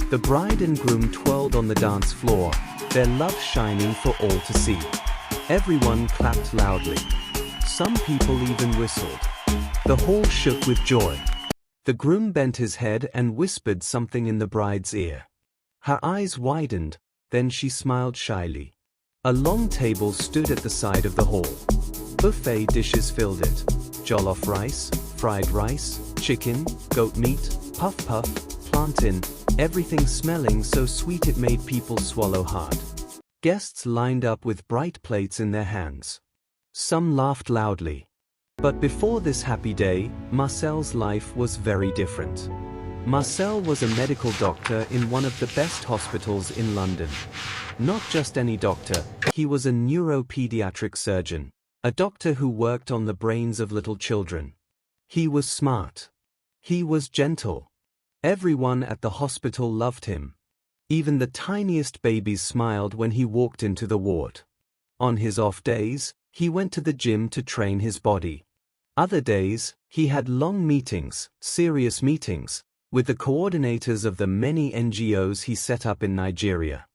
The bride and groom twirled on the dance floor, their love shining for all to see. Everyone clapped loudly. Some people even whistled. The hall shook with joy. The groom bent his head and whispered something in the bride's ear. Her eyes widened, then she smiled shyly. A long table stood at the side of the hall. Buffet dishes filled it. Jollof rice, fried rice, chicken, goat meat, puff-puff, plantain, everything smelling so sweet it made people swallow hard. Guests lined up with bright plates in their hands. Some laughed loudly. But before this happy day, Marcel's life was very different. Marcel was a medical doctor in one of the best hospitals in London. Not just any doctor, he was a neuropediatric surgeon, a doctor who worked on the brains of little children. He was smart. He was gentle. Everyone at the hospital loved him. Even the tiniest babies smiled when he walked into the ward. On his off days, he went to the gym to train his body. Other days, he had long meetings, serious meetings, with the coordinators of the many NGOs he set up in Nigeria.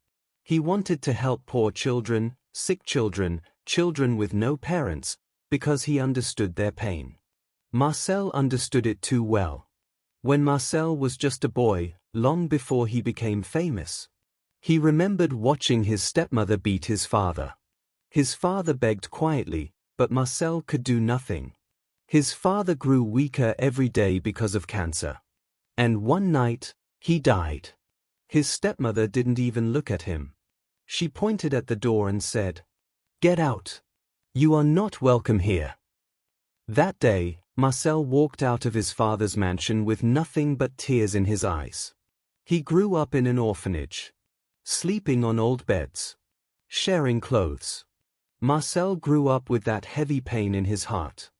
He wanted to help poor children, sick children, children with no parents, because he understood their pain. Marcel understood it too well. When Marcel was just a boy, long before he became famous, he remembered watching his stepmother beat his father. His father begged quietly, but Marcel could do nothing. His father grew weaker every day because of cancer. And one night, he died. His stepmother didn't even look at him. She pointed at the door and said, "Get out. You are not welcome here." That day, Marcel walked out of his father's mansion with nothing but tears in his eyes. He grew up in an orphanage, sleeping on old beds, sharing clothes. Marcel grew up with that heavy pain in his heart.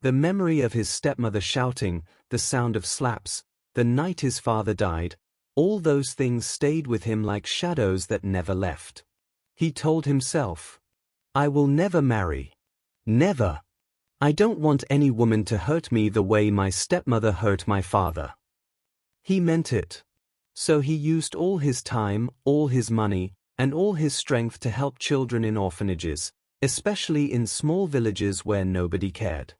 The memory of his stepmother shouting, the sound of slaps, the night his father died, all those things stayed with him like shadows that never left. He told himself, "I will never marry. Never. I don't want any woman to hurt me the way my stepmother hurt my father." He meant it. So he used all his time, all his money, and all his strength to help children in orphanages, especially in small villages where nobody cared.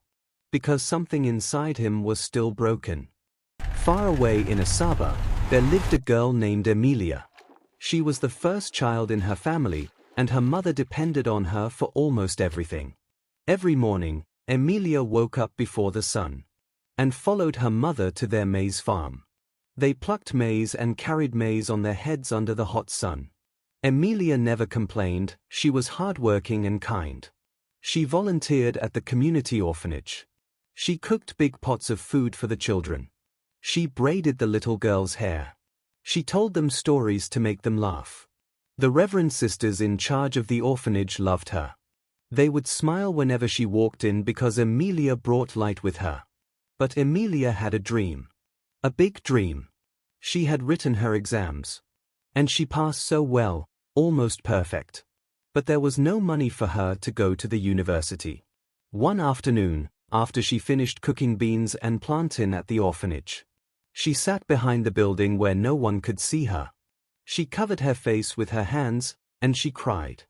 Because something inside him was still broken. Far away in Asaba, there lived a girl named Emilia. She was the first child in her family, and her mother depended on her for almost everything. Every morning, Emilia woke up before the sun and followed her mother to their maize farm. They plucked maize and carried maize on their heads under the hot sun. Emilia never complained, she was hardworking and kind. She volunteered at the community orphanage. She cooked big pots of food for the children. She braided the little girls' hair. She told them stories to make them laugh. The Reverend sisters in charge of the orphanage loved her. They would smile whenever she walked in because Emilia brought light with her. But Emilia had a dream. A big dream. She had written her exams. And she passed so well, almost perfect. But there was no money for her to go to the university. One afternoon, after she finished cooking beans and plantain at the orphanage, she sat behind the building where no one could see her. She covered her face with her hands, and she cried.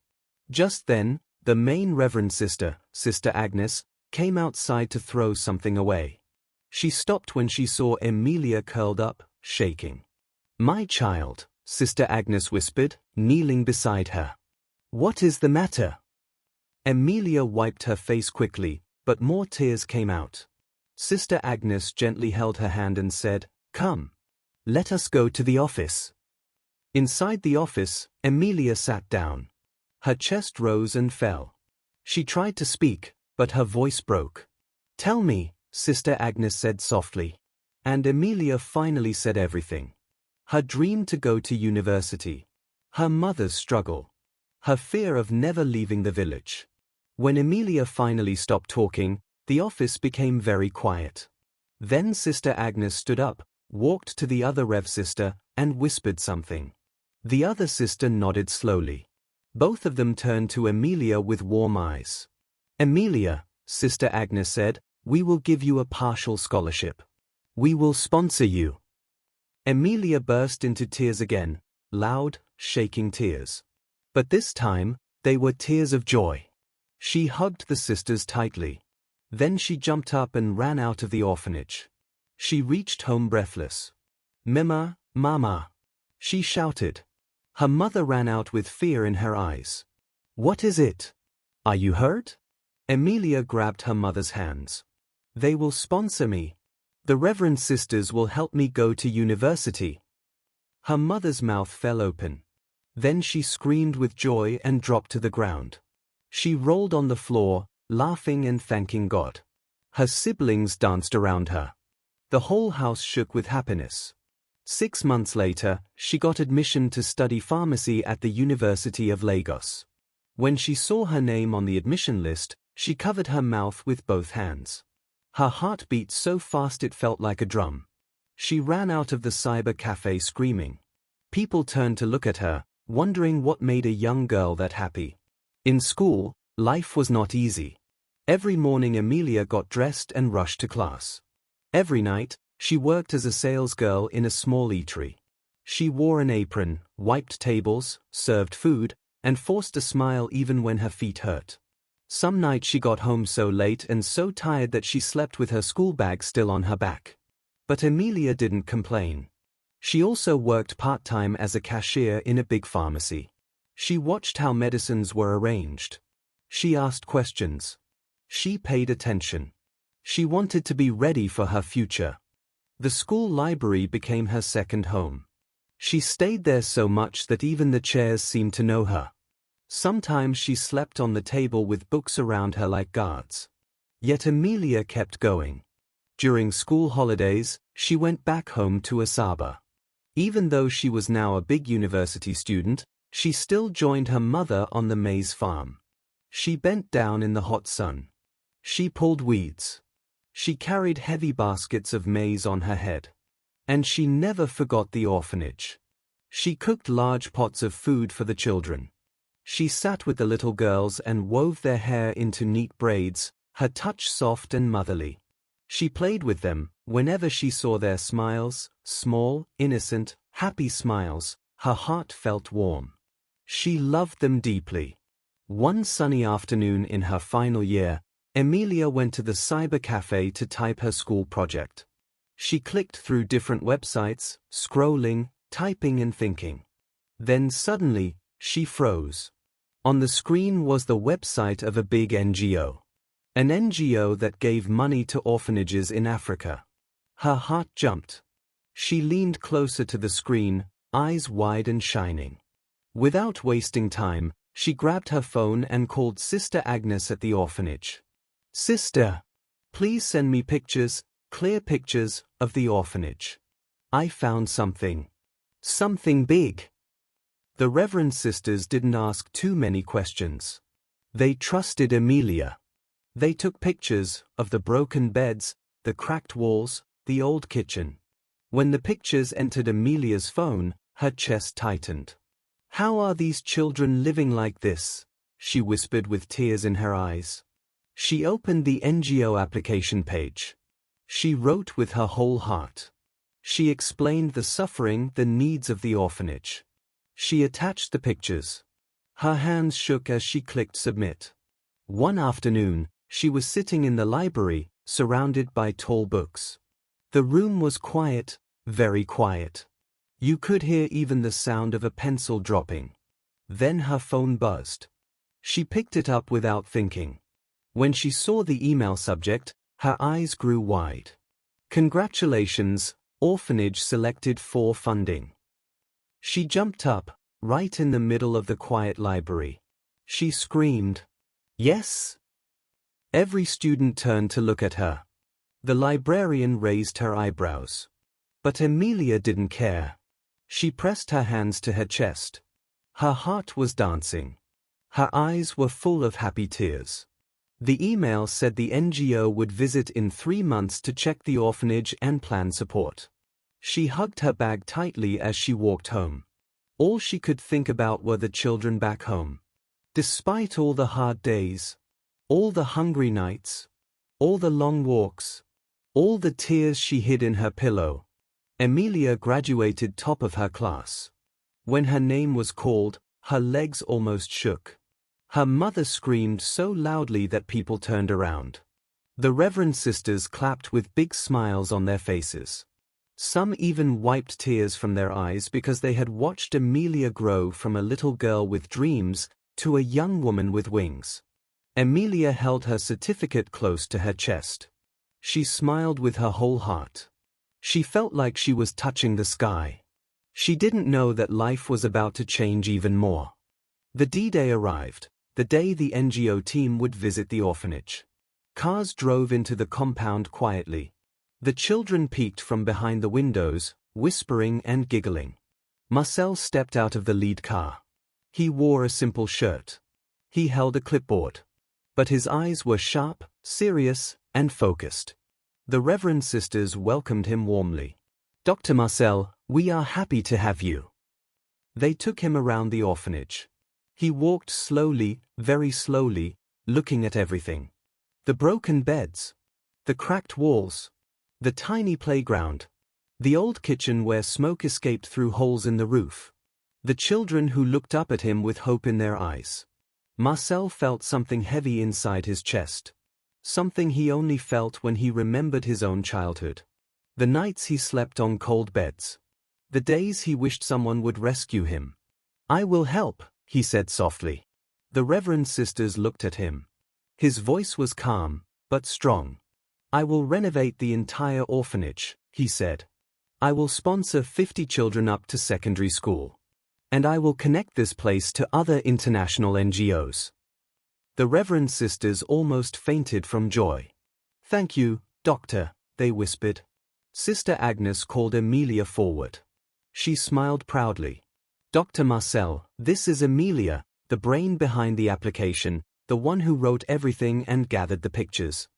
Just then, the main Reverend sister, Sister Agnes, came outside to throw something away. She stopped when she saw Emilia curled up, shaking. "My child," Sister Agnes whispered, kneeling beside her. "What is the matter?" Emilia wiped her face quickly, but more tears came out. Sister Agnes gently held her hand and said, "Come. Let us go to the office." Inside the office, Emilia sat down. Her chest rose and fell. She tried to speak, but her voice broke. "Tell me," Sister Agnes said softly. And Emilia finally said everything. Her dream to go to university. Her mother's struggle. Her fear of never leaving the village. When Emilia finally stopped talking, the office became very quiet. Then Sister Agnes stood up, walked to the other Rev sister, and whispered something. The other sister nodded slowly. Both of them turned to Emilia with warm eyes. "Emilia," Sister Agnes said, "we will give you a partial scholarship. We will sponsor you." Emilia burst into tears again, loud, shaking tears. But this time, they were tears of joy. She hugged the sisters tightly. Then she jumped up and ran out of the orphanage. She reached home breathless. "Mama, Mama!" she shouted. Her mother ran out with fear in her eyes. "What is it? Are you hurt?" Emilia grabbed her mother's hands. "They will sponsor me. The Reverend Sisters will help me go to university." Her mother's mouth fell open. Then she screamed with joy and dropped to the ground. She rolled on the floor, laughing and thanking God. Her siblings danced around her. The whole house shook with happiness. 6 months later, she got admission to study pharmacy at the University of Lagos. When she saw her name on the admission list, she covered her mouth with both hands. Her heart beat so fast it felt like a drum. She ran out of the cyber cafe screaming. People turned to look at her, wondering what made a young girl that happy. In school, life was not easy. Every morning Emilia got dressed and rushed to class. Every night, she worked as a salesgirl in a small eatery. She wore an apron, wiped tables, served food, and forced a smile even when her feet hurt. Some nights she got home so late and so tired that she slept with her school bag still on her back. But Emilia didn't complain. She also worked part-time as a cashier in a big pharmacy. She watched how medicines were arranged. She asked questions. She paid attention. She wanted to be ready for her future. The school library became her second home. She stayed there so much that even the chairs seemed to know her. Sometimes she slept on the table with books around her like guards. Yet Emilia kept going. During school holidays, she went back home to Asaba. Even though she was now a big university student, she still joined her mother on the maize farm. She bent down in the hot sun. She pulled weeds. She carried heavy baskets of maize on her head. And she never forgot the orphanage. She cooked large pots of food for the children. She sat with the little girls and wove their hair into neat braids, her touch soft and motherly. She played with them. Whenever she saw their smiles, small, innocent, happy smiles, her heart felt warm. She loved them deeply. One sunny afternoon in her final year, Emilia went to the cyber cafe to type her school project. She clicked through different websites, scrolling, typing and thinking. Then suddenly, she froze. On the screen was the website of a big NGO. An NGO that gave money to orphanages in Africa. Her heart jumped. She leaned closer to the screen, eyes wide and shining. Without wasting time, she grabbed her phone and called Sister Agnes at the orphanage. "Sister, please send me pictures, clear pictures, of the orphanage. I found something. Something big." The Reverend Sisters didn't ask too many questions. They trusted Emilia. They took pictures of the broken beds, the cracked walls, the old kitchen. When the pictures entered Emilia's phone, her chest tightened. "How are these children living like this?" she whispered with tears in her eyes. She opened the NGO application page. She wrote with her whole heart. She explained the suffering, the needs of the orphanage. She attached the pictures. Her hands shook as she clicked submit. One afternoon, she was sitting in the library, surrounded by tall books. The room was quiet, very quiet. You could hear even the sound of a pencil dropping. Then her phone buzzed. She picked it up without thinking. When she saw the email subject, her eyes grew wide. "Congratulations, orphanage selected for funding." She jumped up, right in the middle of the quiet library. She screamed, "Yes!" Every student turned to look at her. The librarian raised her eyebrows. But Emilia didn't care. She pressed her hands to her chest. Her heart was dancing. Her eyes were full of happy tears. The email said the NGO would visit in 3 months to check the orphanage and plan support. She hugged her bag tightly as she walked home. All she could think about were the children back home. Despite all the hard days, all the hungry nights, all the long walks, all the tears she hid in her pillow, Emilia graduated top of her class. When her name was called, her legs almost shook. Her mother screamed so loudly that people turned around. The Reverend sisters clapped with big smiles on their faces. Some even wiped tears from their eyes because they had watched Emilia grow from a little girl with dreams to a young woman with wings. Emilia held her certificate close to her chest. She smiled with her whole heart. She felt like she was touching the sky. She didn't know that life was about to change even more. The D-Day arrived, the day the NGO team would visit the orphanage. Cars drove into the compound quietly. The children peeked from behind the windows, whispering and giggling. Marcel stepped out of the lead car. He wore a simple shirt. He held a clipboard. But his eyes were sharp, serious, and focused. The Reverend sisters welcomed him warmly. "Dr. Marcel, we are happy to have you." They took him around the orphanage. He walked slowly, very slowly, looking at everything. The broken beds. The cracked walls. The tiny playground. The old kitchen where smoke escaped through holes in the roof. The children who looked up at him with hope in their eyes. Marcel felt something heavy inside his chest. Something he only felt when he remembered his own childhood. The nights he slept on cold beds. The days he wished someone would rescue him. "I will help," he said softly. The Reverend sisters looked at him. His voice was calm, but strong. "I will renovate the entire orphanage," he said. "I will sponsor 50 children up to secondary school. And I will connect this place to other international NGOs." The Reverend sisters almost fainted from joy. "Thank you, Doctor," they whispered. Sister Agnes called Emilia forward. She smiled proudly. "Dr. Marcel, this is Emilia, the brain behind the application, the one who wrote everything and gathered the pictures."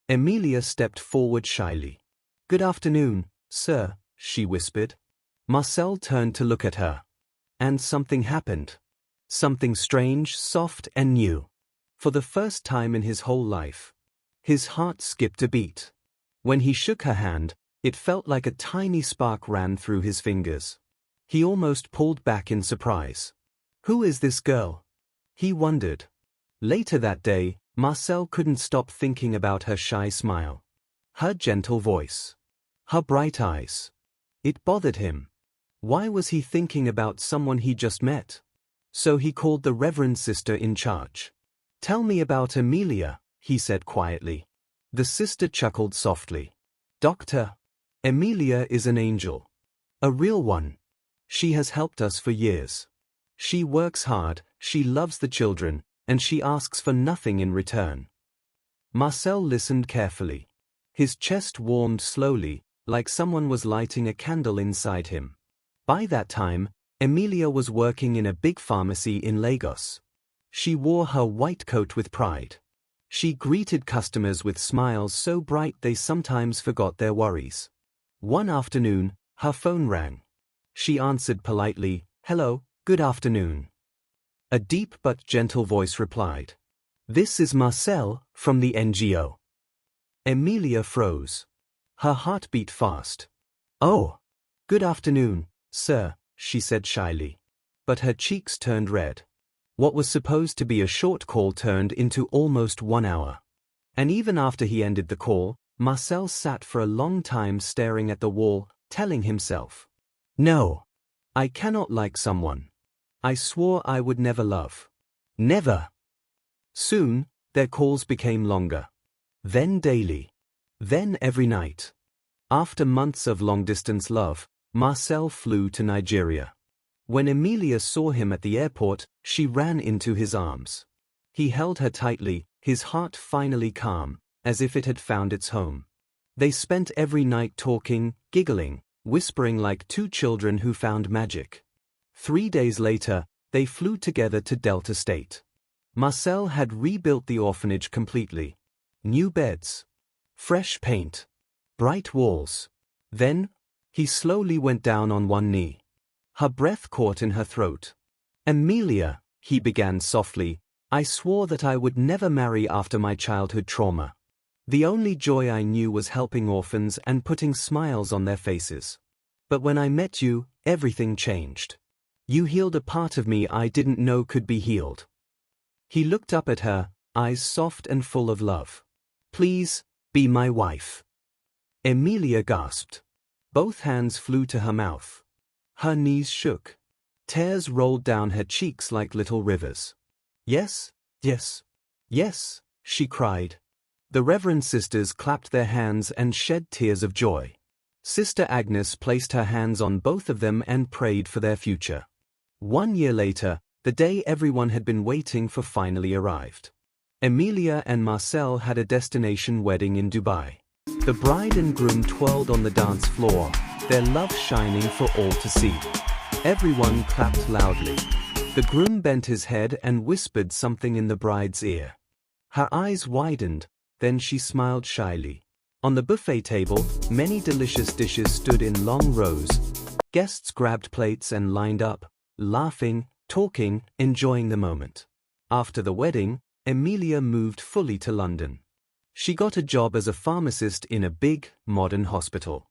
Emilia stepped forward shyly. "Good afternoon, sir," she whispered. Marcel turned to look at her. And something happened. Something strange, soft, and new. For the first time in his whole life. His heart skipped a beat. When he shook her hand, it felt like a tiny spark ran through his fingers. He almost pulled back in surprise. "Who is this girl?" he wondered. Later that day, Marcel couldn't stop thinking about her shy smile. Her gentle voice. Her bright eyes. It bothered him. Why was he thinking about someone he just met? So he called the Reverend sister in charge. "Tell me about Emilia," he said quietly. The sister chuckled softly. "Doctor, Emilia is an angel. A real one. She has helped us for years. She works hard, she loves the children, and she asks for nothing in return." Marcel listened carefully. His chest warmed slowly, like someone was lighting a candle inside him. By that time, Emilia was working in a big pharmacy in Lagos. She wore her white coat with pride. She greeted customers with smiles so bright they sometimes forgot their worries. One afternoon, her phone rang. She answered politely, "Hello, good afternoon." A deep but gentle voice replied, "This is Marcel, from the NGO." Emilia froze. Her heart beat fast. "Oh, good afternoon, sir," she said shyly. But her cheeks turned red. What was supposed to be a short call turned into almost 1 hour. And even after he ended the call, Marcel sat for a long time staring at the wall, telling himself, "No, I cannot like someone. I swore I would never love. Never." Soon, their calls became longer. Then daily. Then every night. After months of long-distance love, Marcel flew to Nigeria. When Emilia saw him at the airport, she ran into his arms. He held her tightly, his heart finally calm, as if it had found its home. They spent every night talking, giggling, whispering like two children who found magic. 3 days later, they flew together to Delta State. Marcel had rebuilt the orphanage completely. New beds. Fresh paint. Bright walls. Then, he slowly went down on one knee. Her breath caught in her throat. "Emilia," he began softly, "I swore that I would never marry after my childhood trauma. The only joy I knew was helping orphans and putting smiles on their faces. But when I met you, everything changed. You healed a part of me I didn't know could be healed. He looked up at her, eyes soft and full of love. Please, be my wife. Emilia gasped. Both hands flew to her mouth. Her knees shook. Tears rolled down her cheeks like little rivers. Yes, yes, yes, she cried. The Reverend sisters clapped their hands and shed tears of joy. Sister Agnes placed her hands on both of them and prayed for their future. 1 year later, the day everyone had been waiting for finally arrived. Emilia and Marcel had a destination wedding in Dubai. The bride and groom twirled on the dance floor, their love shining for all to see. Everyone clapped loudly. The groom bent his head and whispered something in the bride's ear. Her eyes widened, then she smiled shyly. On the buffet table, many delicious dishes stood in long rows. Guests grabbed plates and lined up, laughing, talking, enjoying the moment. After the wedding, Emilia moved fully to London. She got a job as a pharmacist in a big, modern hospital.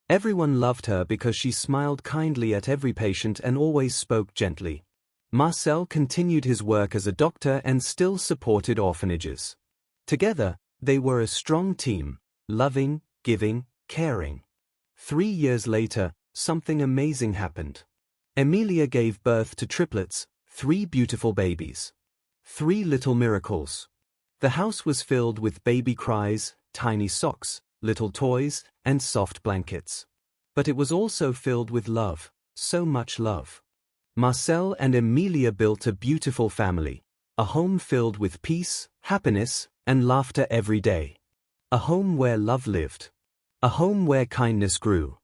Everyone loved her because she smiled kindly at every patient and always spoke gently. Marcel continued his work as a doctor and still supported orphanages. Together, they were a strong team, loving, giving, caring. 3 years later, something amazing happened. Emilia gave birth to triplets, 3 beautiful babies. 3 little miracles. The house was filled with baby cries, tiny socks, little toys, and soft blankets. But it was also filled with love, so much love. Marcel and Emilia built a beautiful family, a home filled with peace, happiness, and laughter every day. A home where love lived. A home where kindness grew.